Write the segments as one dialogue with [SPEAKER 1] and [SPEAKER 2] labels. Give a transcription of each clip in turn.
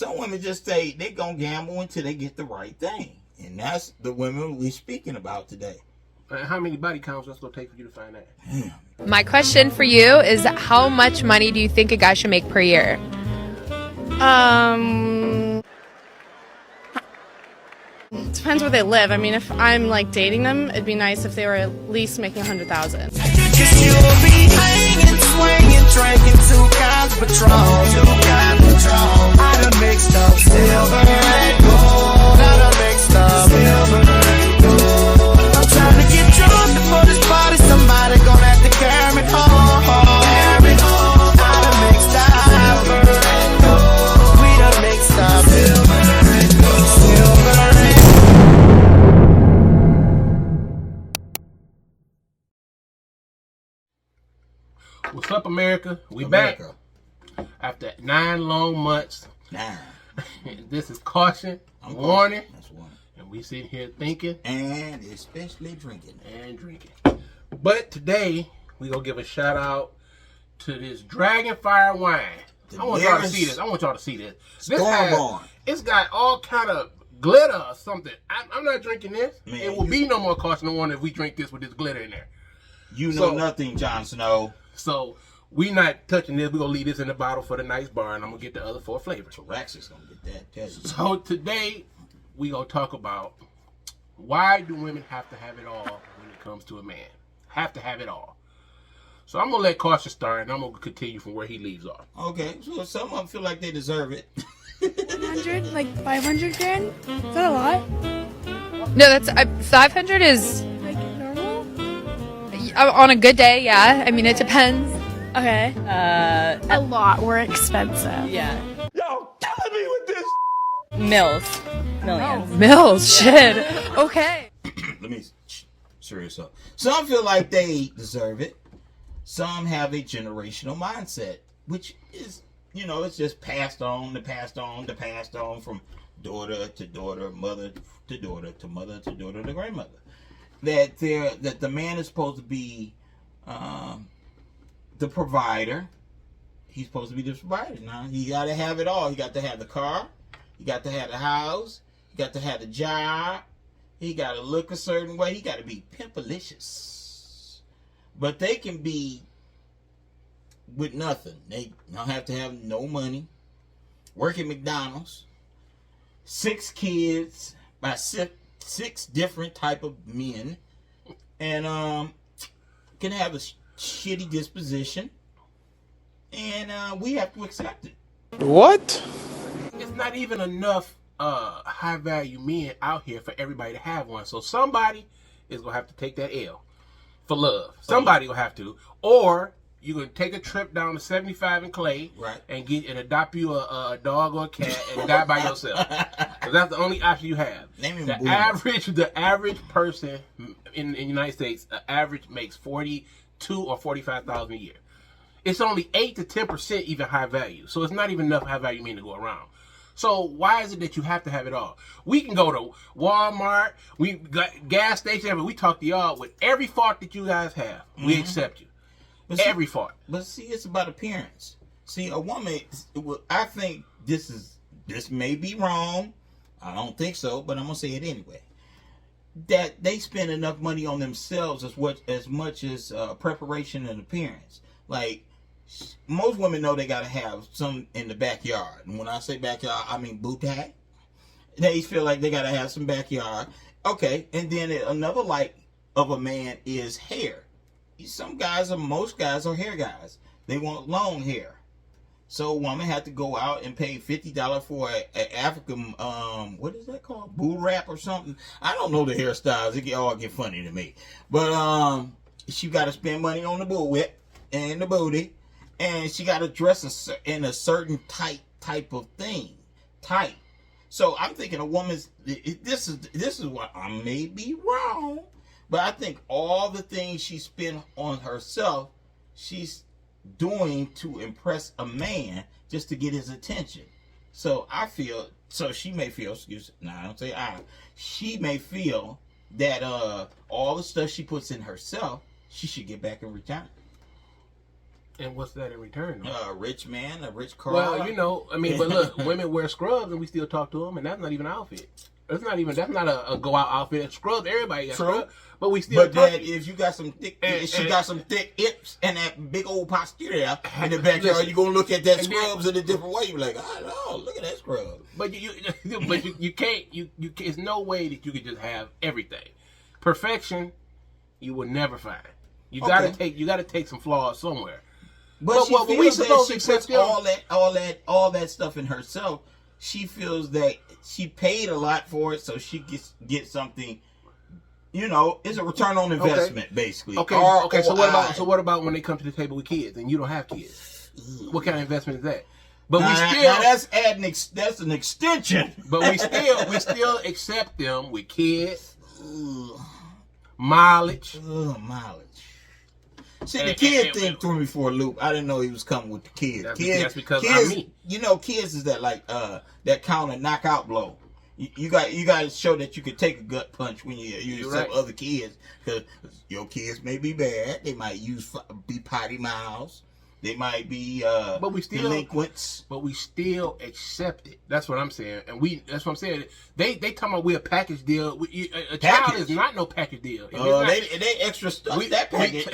[SPEAKER 1] Some women just say they're going to gamble until they get the right thing. And that's the women we're speaking about today.
[SPEAKER 2] How many body counts that's going to take for you to find that?
[SPEAKER 3] My question for you is, how much money do you think a guy should make per year?
[SPEAKER 4] Depends where they live. I mean, if I'm like dating them, it'd be nice if they were at least making 100,000.
[SPEAKER 5] Cause you'll be hanging, swinging, drinking 2 kinds of Patron. I done mixed up silver and gold. I done mixed up silver and gold. I'm trying to get drunk before this party. Somebody gonna have to carry me home. Carry me home. I done mixed up silver and gold. We done mixed up silver and gold. Silver and
[SPEAKER 2] What's up, America? We back after 9 long months.
[SPEAKER 1] 9.
[SPEAKER 2] This is caution, warning,
[SPEAKER 1] That's warning.
[SPEAKER 2] and we sitting here thinking
[SPEAKER 1] And especially drinking.
[SPEAKER 2] and drinking. But today we gonna give a shout out to this Dragonfire wine. I want y'all to see this. This
[SPEAKER 1] Stormborn.
[SPEAKER 2] it's got all kind of glitter or something. I'm not drinking this.
[SPEAKER 1] Man,
[SPEAKER 2] it will be no more caution and warning if we drink this with this glitter in there.
[SPEAKER 1] You know
[SPEAKER 2] So-
[SPEAKER 1] nothing, Jon Snow.
[SPEAKER 2] So we not touching this. We're gonna leave this in the bottle for the nice bar, and I'm gonna get the other 4 flavors.
[SPEAKER 1] Rex is going to get that. Tell you.
[SPEAKER 2] So today we gonna talk about why do women have to have it all when it comes to a man? Have to have it all. So I'm gonna let Cautious start, and I'm gonna continue from where he leaves off.
[SPEAKER 1] Okay, so some of them feel like they deserve it.
[SPEAKER 4] 100, like 500 grand? Is that a lot?
[SPEAKER 3] No, that's 500 is
[SPEAKER 4] Like normal?
[SPEAKER 3] on a good day. Yeah, I mean it depends.
[SPEAKER 4] Okay. A lot. We're expensive.
[SPEAKER 6] Yeah.
[SPEAKER 1] Yo, killing me with this.
[SPEAKER 6] Millions.
[SPEAKER 3] Mills, shit. Okay.
[SPEAKER 1] Let me serious up. Some feel like they deserve it. Some have a generational mindset, which is, it's just passed on from daughter to daughter, mother to daughter, to mother to daughter to grandmother. That the man is supposed to be the provider. He's supposed to be the provider. Now you got to have it all. You got to have the car. You got to have the house. You got to have the job. He got to look a certain way. He got to be pimpalicious. But they can be with nothing. They don't have to have no money. Work at McDonald's. 6 kids by 6 different type of men. And can have a shitty disposition. And we have to accept it.
[SPEAKER 7] What?
[SPEAKER 2] It's not even enough high value men out here for everybody to have one. So somebody is gonna have to take that L for love. Somebody will have to, or you can take a trip down to 75 and Clay,
[SPEAKER 1] Right.
[SPEAKER 2] and adopt you a dog or a cat and die by yourself. Because that's the only option you have.
[SPEAKER 1] Name him
[SPEAKER 2] The
[SPEAKER 1] Boomer.
[SPEAKER 2] average person in the United States, average makes 42 or 45,000 a year. It's only 8 to 10% even high value. So it's not even enough high value men to go around. So why is it that you have to have it all? We can go to Walmart, we got gas station, but we talk to y'all with every fault that you guys have. We accept you.
[SPEAKER 1] But see-
[SPEAKER 2] Every fault.
[SPEAKER 1] But see, it's about appearance. See, a woman, I think this may be wrong. I don't think so, but I'm going to say it anyway. That they spend enough money on themselves as much as preparation and appearance. Like, most women know they got to have some in the backyard. And when I say backyard, I mean booty. They feel like they got to have some backyard. Okay, and then another like of a man is hair. Most guys are hair guys. They want long hair. So a woman had to go out and pay $50 for an African, what is that called? Boo wrap or something? I don't know the hairstyles. It all get funny to me. But she got to spend money on the boo whip and the booty. And she got to dress in a certain type of thing. Tight. So I'm thinking a woman's, this is what I may be wrong. But I think all the things she spent on herself, she's doing to impress a man just to get his attention. So she may feel, I don't say she may feel that all the stuff she puts in herself, she should get back in return.
[SPEAKER 2] And what's that in return?
[SPEAKER 1] A rich man, a rich car.
[SPEAKER 2] Well, you know, I mean, but look, women wear scrubs and we still talk to them, and that's not even an outfit. That's not a go out outfit. Scrubs, everybody got
[SPEAKER 1] True.
[SPEAKER 2] scrubs, but we still.
[SPEAKER 1] But then if you got some thick, she got some thick hips and that big old posterior in the backyard,
[SPEAKER 2] Listen,
[SPEAKER 1] you gonna look at that
[SPEAKER 2] and
[SPEAKER 1] scrubs in a different way. You're like, oh, look at that scrub.
[SPEAKER 2] But you can't. There's no way that you could just have everything. Perfection, you will never find. You gotta take some flaws somewhere.
[SPEAKER 1] But she
[SPEAKER 2] we
[SPEAKER 1] feels
[SPEAKER 2] supposed
[SPEAKER 1] that
[SPEAKER 2] to
[SPEAKER 1] she puts
[SPEAKER 2] accept
[SPEAKER 1] all that stuff in herself. She feels that she paid a lot for it, so she gets something. You know, it's a return on investment, basically.
[SPEAKER 2] Okay.
[SPEAKER 1] ROI.
[SPEAKER 2] Okay. So what about when they come to the table with kids and you don't have kids? What kind of investment is that? But we still
[SPEAKER 1] that's an extension.
[SPEAKER 2] But we still accept them with kids, mileage.
[SPEAKER 1] Mileage. See, the kid thing threw me for a loop. I didn't know he was coming with the kids.
[SPEAKER 2] That's because
[SPEAKER 1] kids,
[SPEAKER 2] I'm me.
[SPEAKER 1] You know, kids is that like that counter knockout blow. You got to show that you can take a gut punch when you accept other kids, because your kids may be bad. They might be potty mouths. They might be delinquents.
[SPEAKER 2] But we still accept it. That's what I'm saying. And that's what I'm saying. They talking about we're a package deal. A child is not no package deal.
[SPEAKER 1] They extra stuff. That package.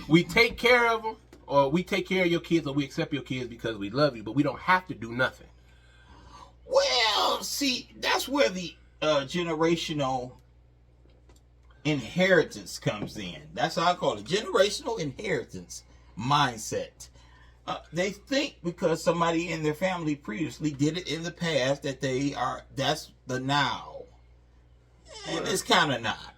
[SPEAKER 2] We take care of them, or we take care of your kids, or we accept your kids because we love you, but we don't have to do nothing.
[SPEAKER 1] Well, see, that's where the generational inheritance comes in. That's how I call it. Generational inheritance mindset. They think because somebody in their family previously did it in the past that that's the now. And it's kind of not.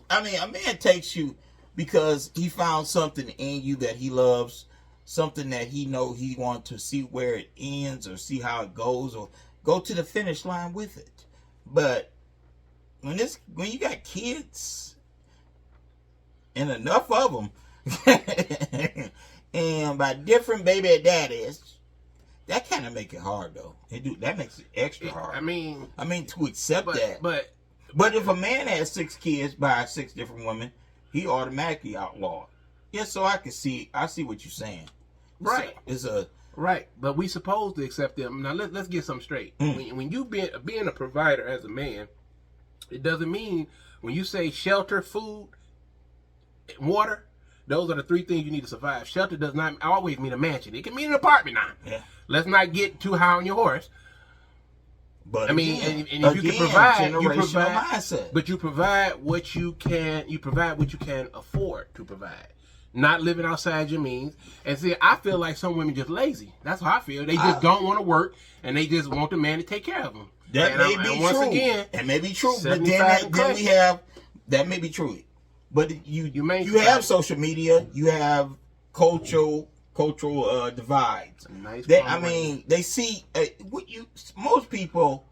[SPEAKER 1] I mean, a man takes you because he found something in you that he loves, something that he know he wants to see where it ends or see how it goes or go to the finish line with it. But when you got kids and enough of them and by different baby daddies, that kind of make it hard though. That makes it extra hard.
[SPEAKER 2] I mean
[SPEAKER 1] to accept that. But if a man has 6 kids by 6 different women, he automatically outlawed. Yeah, so I see what you're saying.
[SPEAKER 2] Right.
[SPEAKER 1] Right.
[SPEAKER 2] But we supposed to accept them. Now let's get something straight. When you being a provider as a man, it doesn't mean when you say shelter, food, water, those are the 3 things you need to survive. Shelter does not always mean a mansion. It can mean an apartment now. Yeah. Let's not get too high on your horse. But I mean, and if you can provide, mindset. But you provide what you can. You provide what you can afford to provide. Not living outside your means. And see, I feel like some women just lazy. That's how I feel. They just don't want to work, and they just want the man to take care of them.
[SPEAKER 1] That may be true. It may be true. But then we have that may be true. But you have social media. You have cultural divides. They see most people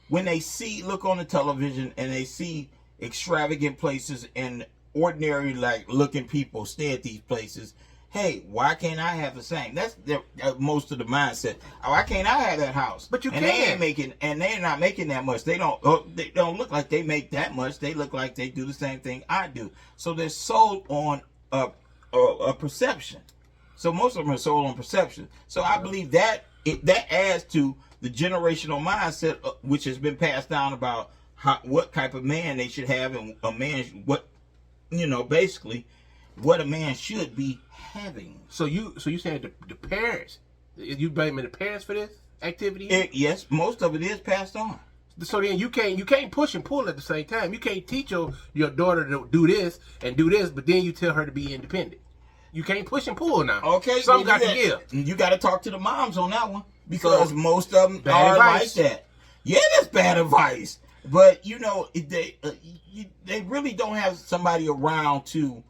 [SPEAKER 1] when they look on the television and they see extravagant places and ordinary looking people stay at these places. Hey, why can't I have the same? That's most of the mindset. Why can't I have that house?
[SPEAKER 2] But you
[SPEAKER 1] can. They're not making that much. They don't look like they make that much. They look like they do the same thing I do. So they're sold on a perception. So most of them are sold on perception. So I believe that adds to the generational mindset, which has been passed down about what type of man they should have and a man basically what a man should be having.
[SPEAKER 2] So you saying the parents? You blaming the parents for this activity?
[SPEAKER 1] Yes, most of it is passed on.
[SPEAKER 2] So then you can't push and pull at the same time. You can't teach your daughter to do this and do this, but then you tell her to be independent. You can't push and pull now.
[SPEAKER 1] Okay,
[SPEAKER 2] something got to give.
[SPEAKER 1] You got to talk to the moms on that one because most of them are like that. Yeah, that's bad advice. But they really don't have somebody around to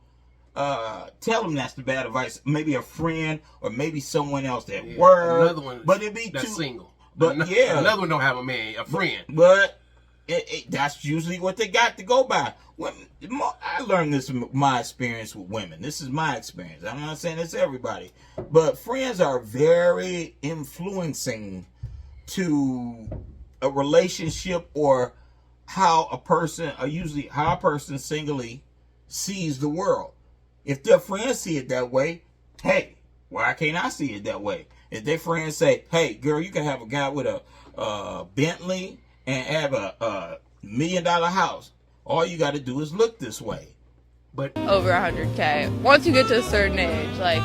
[SPEAKER 1] tell them that's the bad advice. Maybe a friend or maybe someone else at work. Another one, but it'd be
[SPEAKER 2] that's single.
[SPEAKER 1] But
[SPEAKER 2] another one don't have a friend.
[SPEAKER 1] But that's usually what they got to go by. I learned this from my experience with women. This is my experience. I'm not saying it's everybody, but friends are very influencing to a relationship or how a person singly sees the world. If their friends see it that way, hey, Why can't I see it that way? If their friends say, "Hey, girl, you can have a guy with a Bentley and have a $1 million house. All you got to do is look this way."
[SPEAKER 2] But
[SPEAKER 3] Over 100K. Once you get to a certain age, like,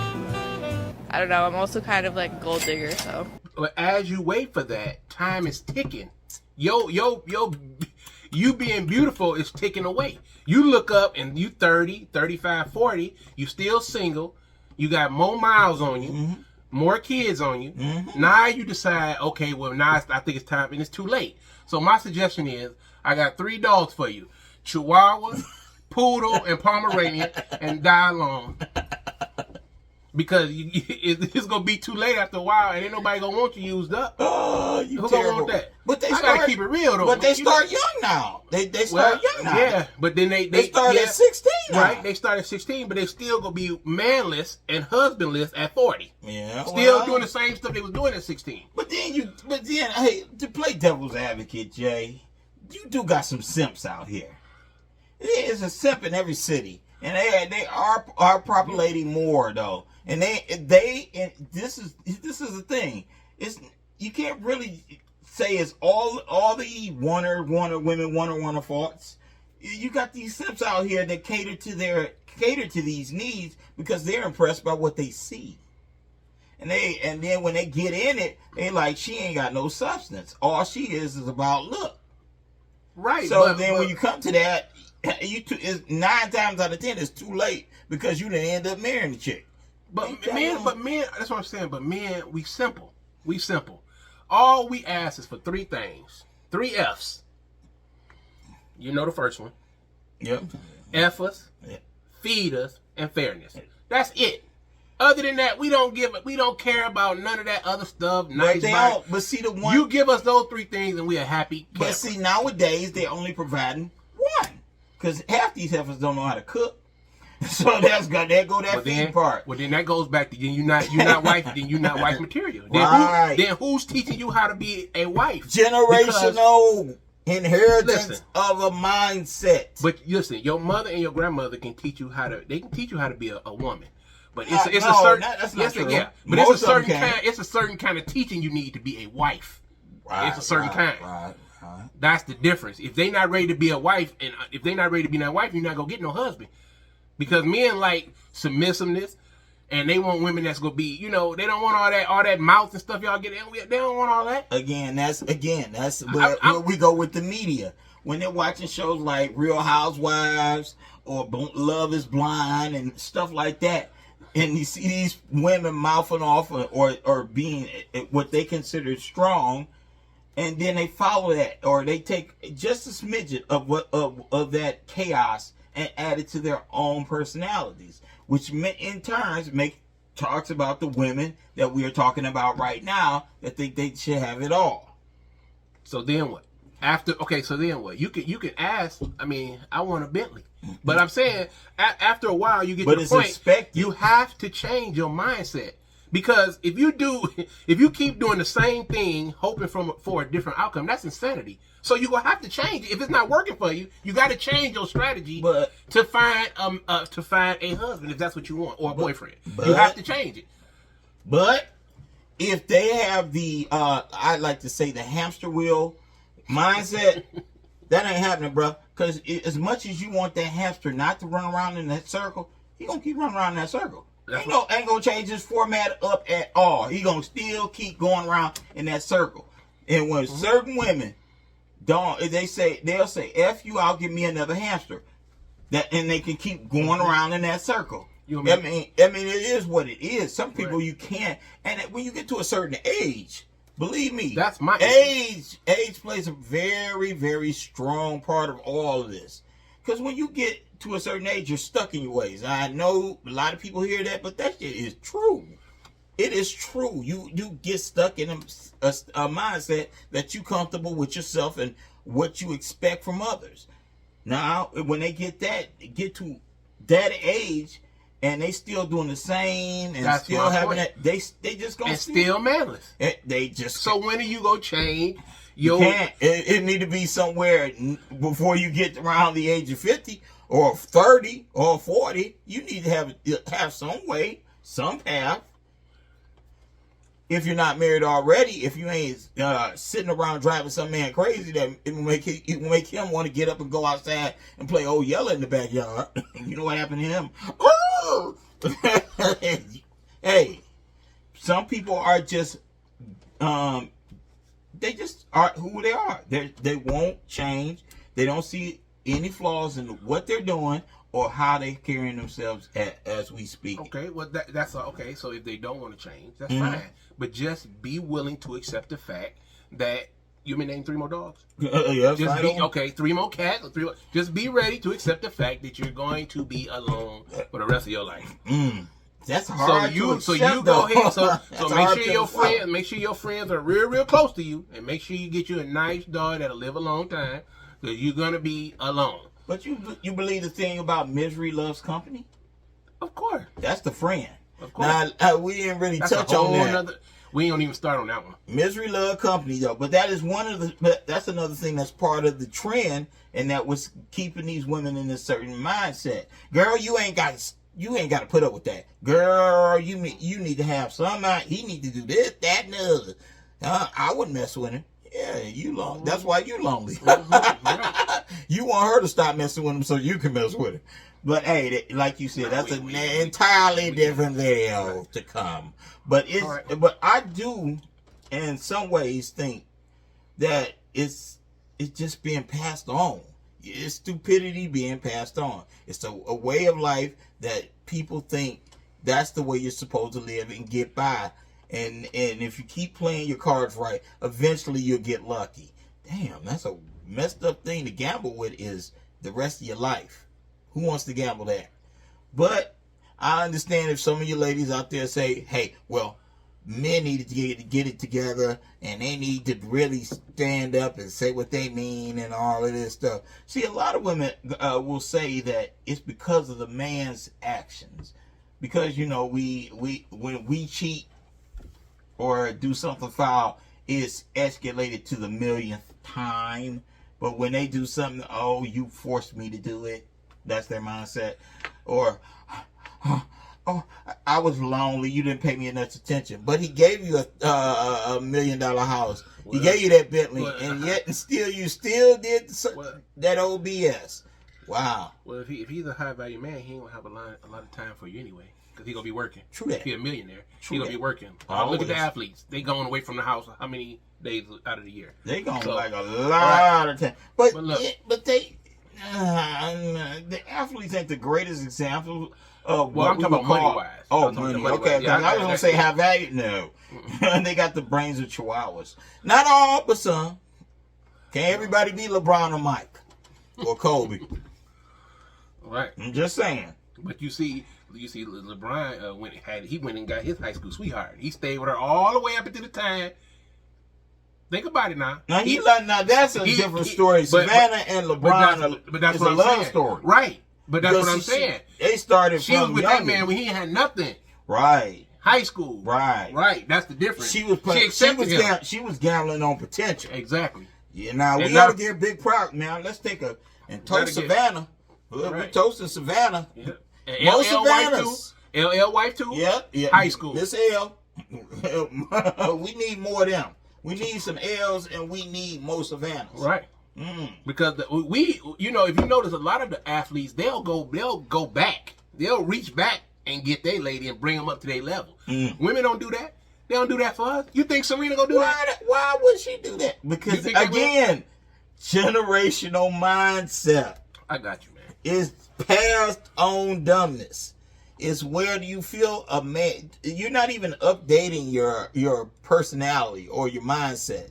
[SPEAKER 3] I don't know, I'm also kind of like a gold digger, so.
[SPEAKER 2] But as you wait for that, time is ticking. You being beautiful is ticking away. You look up and you 30, 35, 40, you still single, you got more miles on you, more kids on you. Now you decide, okay, well now I think it's time, and it's too late. So my suggestion is, I got 3 dogs for you: Chihuahua, Poodle, and Pomeranian, and die alone. Because it's gonna be too late after a while, and ain't nobody gonna want you used up.
[SPEAKER 1] Oh, you
[SPEAKER 2] Who
[SPEAKER 1] terrible.
[SPEAKER 2] gonna want that?
[SPEAKER 1] But they
[SPEAKER 2] I gotta keep it real though.
[SPEAKER 1] But they
[SPEAKER 2] You know-
[SPEAKER 1] start young now. They start young now.
[SPEAKER 2] Yeah, but then they
[SPEAKER 1] start at 16 now.
[SPEAKER 2] Right, they start at 16, but they still gonna be manless and husbandless at 40.
[SPEAKER 1] Yeah,
[SPEAKER 2] Still
[SPEAKER 1] well,
[SPEAKER 2] doing the same stuff they was doing at 16.
[SPEAKER 1] But then, hey, to play devil's advocate, Jay, you do got some simps out here. There's a simp in every city, and they are populating more though. And and this is the thing. You can't really say it's all the wanter women faults. You got these simps out here that cater to these needs because they're impressed by what they see. And then when they get in it, they like, she ain't got no substance. All she is about look.
[SPEAKER 2] Right.
[SPEAKER 1] So when you come to that, it's 9 times out of 10 it's too late because you didn't end up marrying the chick.
[SPEAKER 2] But men, that's what I'm saying. But men, we simple. All we ask is for 3 things, 3 F's. You know the first one.
[SPEAKER 1] Yep.
[SPEAKER 2] F us,
[SPEAKER 1] Yep.
[SPEAKER 2] feed us, and fairness. That's it. Other than that, we don't care about none of that other stuff. Nice body.
[SPEAKER 1] But see the one.
[SPEAKER 2] You give us those 3 things, and we are happy.
[SPEAKER 1] But see, nowadays they're only providing one because half these heifers don't know how to cook. So there go that feed part.
[SPEAKER 2] Well, then that goes back to you're not wife. Then you're not wife material. Then,
[SPEAKER 1] Right.
[SPEAKER 2] then who's teaching you how to be a wife?
[SPEAKER 1] Generational inheritance
[SPEAKER 2] Listen.
[SPEAKER 1] of a mindset.
[SPEAKER 2] But listen, your mother and your grandmother can teach you how to. They can teach you how to be a woman. But it's a
[SPEAKER 1] no,
[SPEAKER 2] certain.
[SPEAKER 1] that's not true.
[SPEAKER 2] Yeah. But
[SPEAKER 1] Most
[SPEAKER 2] it's a
[SPEAKER 1] of them
[SPEAKER 2] certain
[SPEAKER 1] can.
[SPEAKER 2] kind. It's a certain kind of teaching you need to be a wife.
[SPEAKER 1] Right,
[SPEAKER 2] It's a certain kind.
[SPEAKER 1] Right.
[SPEAKER 2] That's the difference. If they not ready to be a wife, and if they not ready to be that wife, you're not gonna get no husband. Because men like submissiveness, and they want women that's gonna be, they don't want all that mouth and stuff y'all get. They don't want all that.
[SPEAKER 1] Again, that's where we go with the media. When they're watching shows like Real Housewives or Love is Blind and stuff like that, and you see these women mouthing off or being what they consider strong, and then they follow that, or they take just a smidget of that chaos and add it to their own personalities, which in turns talks about the women that we are talking about right now that think they should have it all.
[SPEAKER 2] So then what? So then what? You can ask. I mean, I want a Bentley, but I'm saying after a while you get to the point
[SPEAKER 1] expected.
[SPEAKER 2] you have to change your mindset, because if you keep doing the same thing hoping for a different outcome, that's insanity. So you're gonna have to change it. If it's not working for you, you got to change your strategy to find a husband if that's what you want, or a boyfriend. You have to change it.
[SPEAKER 1] But if they have the I like to say the hamster wheel mindset, that ain't happening, bro. Because as much as you want that hamster not to run around in that circle, he gonna keep running around in that circle. Ain't gonna change his format up at all. He gonna still keep going around in that circle. And when certain women they'll say, "F you, I'll give me another hamster." And they can keep going around in that circle. I mean, it is what it is. Some people you can't, and when you get to a certain age, believe me,
[SPEAKER 2] That's my
[SPEAKER 1] age. Age plays a very, very strong part of all of this. Because when you get to a certain age, you're stuck in your ways. I know a lot of people hear that, but that shit is true. It is true. You get stuck in a mindset that you're comfortable with yourself and what you expect from others. Now, when they get to that age and they still doing the same and
[SPEAKER 2] That's
[SPEAKER 1] still
[SPEAKER 2] my
[SPEAKER 1] having
[SPEAKER 2] point.
[SPEAKER 1] that, they just gonna
[SPEAKER 2] And still manless.
[SPEAKER 1] They just
[SPEAKER 2] So when are you gonna change
[SPEAKER 1] you
[SPEAKER 2] your?
[SPEAKER 1] can't. It need to be somewhere before you get around the age of 50 or 30 or 40. You need to have some way, some path if you're not married already, if you ain't sitting around driving some man crazy, that it will make him want to get up and go outside and play old Yeller in the backyard. You know what happened to him? Hey, some people are just they just are who they are. They won't change. They don't see any flaws in what they're doing or how they're carrying themselves as we speak.
[SPEAKER 2] Okay, well that's okay. So if they don't want to change, that's
[SPEAKER 1] Mm-hmm.
[SPEAKER 2] fine. But just be willing to accept the fact that you may name 3 more dogs.
[SPEAKER 1] Yes,
[SPEAKER 2] Just
[SPEAKER 1] I
[SPEAKER 2] be
[SPEAKER 1] don't-
[SPEAKER 2] okay, 3 more cats. Or 3 more, just be ready to accept the fact that you're going to be alone for the rest of your life.
[SPEAKER 1] That's
[SPEAKER 2] So
[SPEAKER 1] hard.
[SPEAKER 2] you
[SPEAKER 1] to accept,
[SPEAKER 2] go
[SPEAKER 1] though.
[SPEAKER 2] ahead. So
[SPEAKER 1] That's
[SPEAKER 2] make
[SPEAKER 1] hard
[SPEAKER 2] sure
[SPEAKER 1] to
[SPEAKER 2] your
[SPEAKER 1] accept.
[SPEAKER 2] friends are real close to you, and make sure you get you a nice dog that'll live a long time, because you're gonna be alone.
[SPEAKER 1] But you believe the thing about misery loves company?
[SPEAKER 2] Of course.
[SPEAKER 1] That's the friend.
[SPEAKER 2] Of course.
[SPEAKER 1] Now, we didn't really
[SPEAKER 2] That's
[SPEAKER 1] touch
[SPEAKER 2] a whole
[SPEAKER 1] on that.
[SPEAKER 2] nother. We don't even start on that one.
[SPEAKER 1] Misery love company though, but that is that's another thing that's part of the trend, and that was keeping these women in a certain mindset. Girl, you ain't got to put up with that. Girl, you need to have some. He need to do this, that, and the other. I wouldn't mess with him. Yeah, you lonely. That's why you lonely. You want her to stop messing with him so you can mess with him. But hey, like you said, that's an entirely different video to come. But but I do, in some ways, think that it's just being passed on. It's stupidity being passed on. It's a way of life that people think that's the way you're supposed to live and get by. And if you keep playing your cards right, eventually you'll get lucky. Damn, that's a messed up thing to gamble with, is the rest of your life. Who wants to gamble that? But I understand if some of you ladies out there say, hey, well, men need to get it together, and they need to really stand up and say what they mean and all of this stuff. See, a lot of women will say that it's because of the man's actions. Because, you know, when we cheat or do something foul, it's escalated to the millionth time. But when they do something, oh, you forced me to do it. That's their mindset. Or, oh, I was lonely. You didn't pay me enough attention. But he gave you a $1 million house. He gave you that Bentley, and yet you still did that old BS. Wow.
[SPEAKER 2] Well, if he's a high value man, he ain't gonna have a lot of time for you anyway, because he gonna be working.
[SPEAKER 1] True that.
[SPEAKER 2] If he a millionaire,
[SPEAKER 1] True
[SPEAKER 2] he gonna
[SPEAKER 1] that.
[SPEAKER 2] be working.
[SPEAKER 1] Always.
[SPEAKER 2] Look at the athletes; they going away from the house how many days out of the year?
[SPEAKER 1] They gone
[SPEAKER 2] So,
[SPEAKER 1] like a lot of time. But
[SPEAKER 2] look.
[SPEAKER 1] the athletes ain't the greatest example of
[SPEAKER 2] Well,
[SPEAKER 1] what
[SPEAKER 2] I'm
[SPEAKER 1] we
[SPEAKER 2] talking
[SPEAKER 1] would
[SPEAKER 2] about
[SPEAKER 1] call.
[SPEAKER 2] money-wise.
[SPEAKER 1] Oh,
[SPEAKER 2] I'm talking
[SPEAKER 1] money.
[SPEAKER 2] about
[SPEAKER 1] Okay,
[SPEAKER 2] money-wise. Yeah,
[SPEAKER 1] I was gonna say high value. No, they got the brains of chihuahuas. Not all, but some. Can't everybody be LeBron or Mike or Kobe?
[SPEAKER 2] Right.
[SPEAKER 1] I'm just saying.
[SPEAKER 2] But you see LeBron went and got his high school sweetheart. He stayed with her all the way up until the time. Think about it now.
[SPEAKER 1] Now that's a different story. Savannah and LeBron
[SPEAKER 2] but that's
[SPEAKER 1] is
[SPEAKER 2] what
[SPEAKER 1] a
[SPEAKER 2] I'm
[SPEAKER 1] love
[SPEAKER 2] saying.
[SPEAKER 1] story.
[SPEAKER 2] Right. But that's
[SPEAKER 1] Because
[SPEAKER 2] what I'm saying.
[SPEAKER 1] They started
[SPEAKER 2] She was
[SPEAKER 1] from
[SPEAKER 2] with
[SPEAKER 1] young.
[SPEAKER 2] that man when he had nothing.
[SPEAKER 1] Right.
[SPEAKER 2] High school.
[SPEAKER 1] Right.
[SPEAKER 2] Right. That's the difference.
[SPEAKER 1] She was she was gambling on potential.
[SPEAKER 2] Exactly.
[SPEAKER 1] Yeah, now we
[SPEAKER 2] And
[SPEAKER 1] gotta
[SPEAKER 2] now-
[SPEAKER 1] give big props, man. Let's take and
[SPEAKER 2] Gotta
[SPEAKER 1] toast
[SPEAKER 2] get-
[SPEAKER 1] Savannah. We're
[SPEAKER 2] Right.
[SPEAKER 1] toasting Savannah.
[SPEAKER 2] Yeah.
[SPEAKER 1] Most
[SPEAKER 2] LL wife too.
[SPEAKER 1] Savannahs.
[SPEAKER 2] LL wife too.
[SPEAKER 1] Yeah.
[SPEAKER 2] High school.
[SPEAKER 1] Miss L. We need more of them. We need some L's, and we need more Savannahs.
[SPEAKER 2] Right.
[SPEAKER 1] Mm.
[SPEAKER 2] Because if you notice, a lot of the athletes they'll go back, they'll reach back and get their lady and bring them up to their level. Women don't do that. They don't do that for us. You think Serena gonna do that?
[SPEAKER 1] Why would she do that? Because
[SPEAKER 2] think they will?
[SPEAKER 1] again, generational mindset
[SPEAKER 2] I got you, man.
[SPEAKER 1] is passed on dumbness. It's where do you feel a man? You're not even updating your personality or your mindset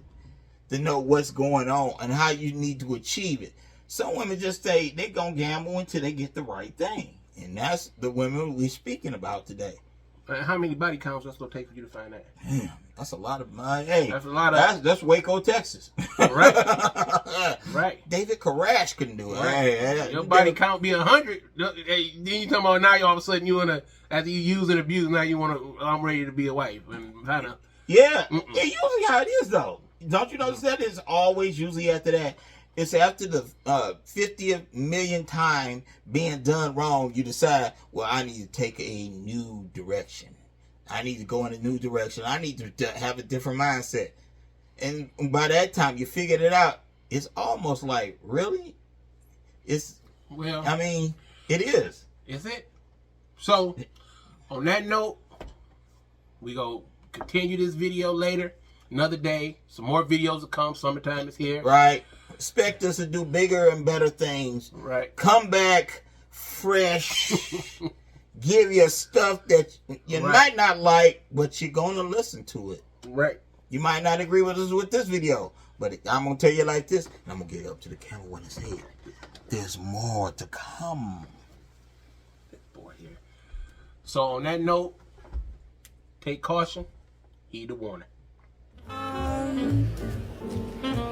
[SPEAKER 1] to know what's going on and how you need to achieve it. Some women just say they're gonna gamble until they get the right thing, and that's the women we're speaking about today.
[SPEAKER 2] How many body counts that's gonna take for you to find that?
[SPEAKER 1] Damn, that's a lot of money. Hey,
[SPEAKER 2] That's a lot of-
[SPEAKER 1] that's Waco, Texas.
[SPEAKER 2] Right. Right.
[SPEAKER 1] David Koresh couldn't do it.
[SPEAKER 2] Right.
[SPEAKER 1] Hey,
[SPEAKER 2] Your body count be 100. Hey, then you talking about now you all of a sudden you wanna, after you use and abuse, now you wanna, I'm ready to be a wife and kind of.
[SPEAKER 1] Yeah, it's usually how it is though. Don't you notice that it's always usually after that? It's after the 50th million time being done wrong, you decide, well, I need to take a new direction. I need to go in a new direction. I need to have a different mindset. And by that time, you figured it out. It's almost like, really?
[SPEAKER 2] Well,
[SPEAKER 1] I mean, it is.
[SPEAKER 2] Is it? So, on that note, we go continue this video later. Another day. Some more videos will come. Summertime is here.
[SPEAKER 1] Right. Expect us to do bigger and better things.
[SPEAKER 2] Right.
[SPEAKER 1] Come back fresh. Give you stuff that you might not like, but you're going to listen to it.
[SPEAKER 2] Right.
[SPEAKER 1] You might not agree with us with this video, but I'm going to tell you like this, and I'm going to get up to the camera when it's here. There's more to come.
[SPEAKER 2] Boy, here. So, on that note, take caution, heed the warning.
[SPEAKER 4] I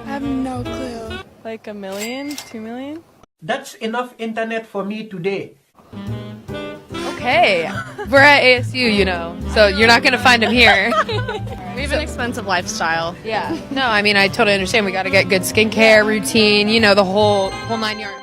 [SPEAKER 4] have no clue.
[SPEAKER 3] Like 1 million, 2 million?
[SPEAKER 6] That's enough internet for me today.
[SPEAKER 3] Okay. We're at ASU, you know, so you're not going to find him here.
[SPEAKER 4] We have an expensive lifestyle.
[SPEAKER 3] Yeah. No, I mean, I totally understand. We got to get good skincare routine, you know, the whole 9 yards.